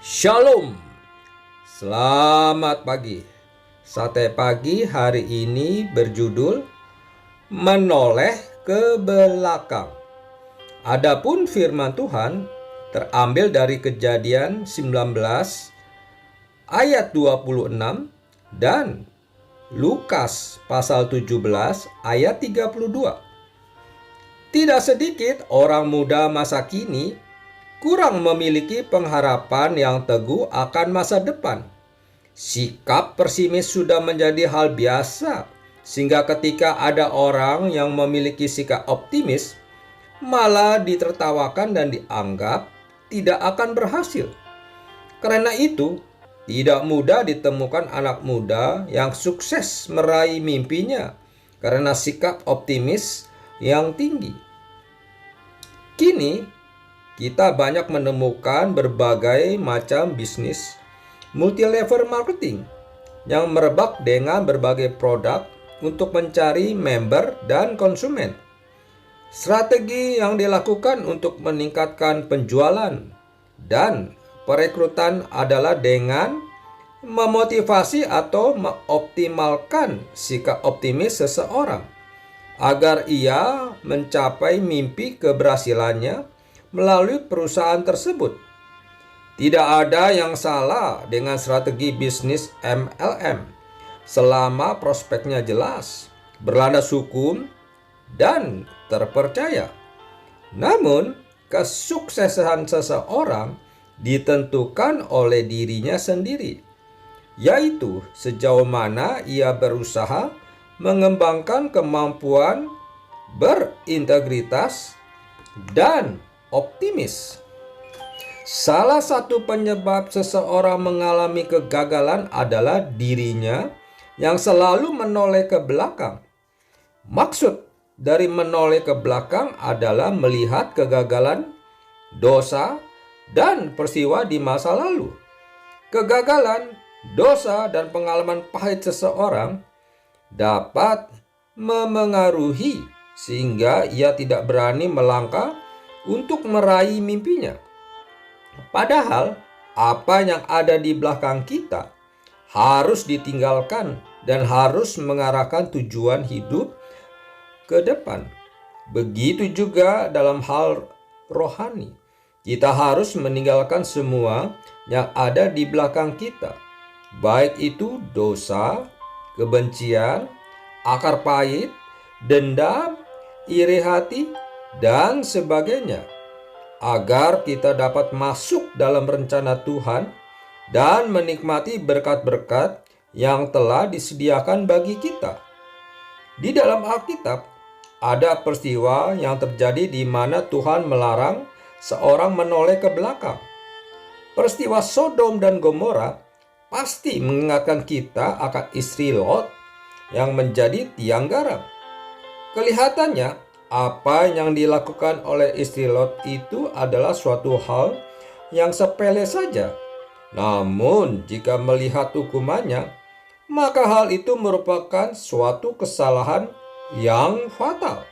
Shalom, selamat pagi. Sate pagi hari ini berjudul Menoleh ke Belakang. Adapun firman Tuhan terambil dari Kejadian 19 ayat 26 dan Lukas pasal 17 ayat 32. Tidak sedikit orang muda masa kini kurang memiliki pengharapan yang teguh akan masa depan. Sikap pesimis sudah menjadi hal biasa, sehingga ketika ada orang yang memiliki sikap optimis, malah ditertawakan dan dianggap tidak akan berhasil. Karena itu, tidak mudah ditemukan anak muda yang sukses meraih mimpinya karena sikap optimis yang tinggi. Kini, kita banyak menemukan berbagai macam bisnis multi-level marketing yang merebak dengan berbagai produk untuk mencari member dan konsumen. Strategi yang dilakukan untuk meningkatkan penjualan dan perekrutan adalah dengan memotivasi atau mengoptimalkan sikap optimis seseorang agar ia mencapai mimpi keberhasilannya melalui perusahaan tersebut. Tidak ada yang salah dengan strategi bisnis MLM selama prospeknya jelas, berlandas hukum, dan terpercaya. Namun, kesuksesan seseorang ditentukan oleh dirinya sendiri, yaitu sejauh mana ia berusaha mengembangkan kemampuan berintegritas dan optimis. Salah satu penyebab seseorang mengalami kegagalan adalah dirinya yang selalu menoleh ke belakang. Maksud dari menoleh ke belakang adalah melihat kegagalan, dosa, dan peristiwa di masa lalu. Kegagalan, dosa, dan pengalaman pahit seseorang dapat memengaruhi sehingga ia tidak berani melangkah untuk meraih mimpinya. Padahal apa yang ada di belakang kita harus ditinggalkan dan harus mengarahkan tujuan hidup ke depan. Begitu juga dalam hal rohani. Kita harus meninggalkan semua yang ada di belakang kita, baik itu dosa, kebencian, akar pahit, dendam, iri hati, dan sebagainya, agar kita dapat masuk dalam rencana Tuhan dan menikmati berkat-berkat yang telah disediakan bagi kita. Di dalam Alkitab, ada peristiwa yang terjadi di mana Tuhan melarang seorang menoleh ke belakang. Peristiwa Sodom dan Gomora pasti mengingatkan kita akan istri Lot yang menjadi tiang garam. Kelihatannya, apa yang dilakukan oleh istri Lot itu adalah suatu hal yang sepele saja. Namun, jika melihat hukumannya, maka hal itu merupakan suatu kesalahan yang fatal.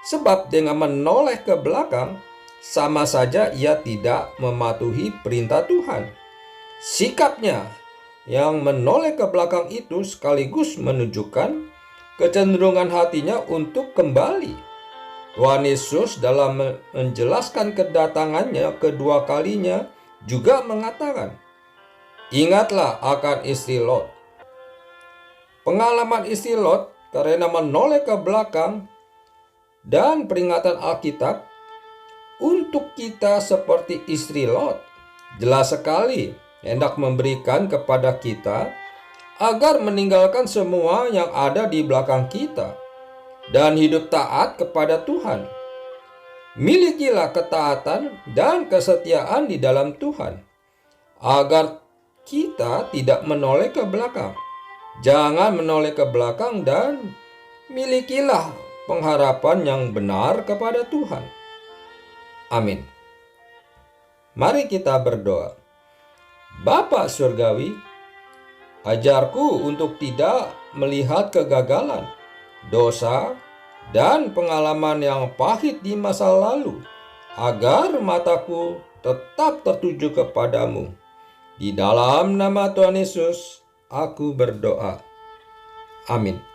Sebab dengan menoleh ke belakang, sama saja ia tidak mematuhi perintah Tuhan. Sikapnya yang menoleh ke belakang itu sekaligus menunjukkan kecenderungan hatinya untuk kembali. Tuhan Yesus dalam menjelaskan kedatangannya kedua kalinya juga mengatakan, "Ingatlah akan istri Lot." Pengalaman istri Lot karena menoleh ke belakang dan peringatan Alkitab untuk kita seperti istri Lot jelas sekali hendak memberikan kepada kita agar meninggalkan semua yang ada di belakang kita dan hidup taat kepada Tuhan. Milikilah ketaatan dan kesetiaan di dalam Tuhan, agar kita tidak menoleh ke belakang. Jangan menoleh ke belakang dan milikilah pengharapan yang benar kepada Tuhan. Amin. Mari kita berdoa. Bapa Surgawi, ajarku untuk tidak melihat kegagalan, dosa, dan pengalaman yang pahit di masa lalu, agar mataku tetap tertuju kepadamu. Di dalam nama Tuhan Yesus, aku berdoa. Amin.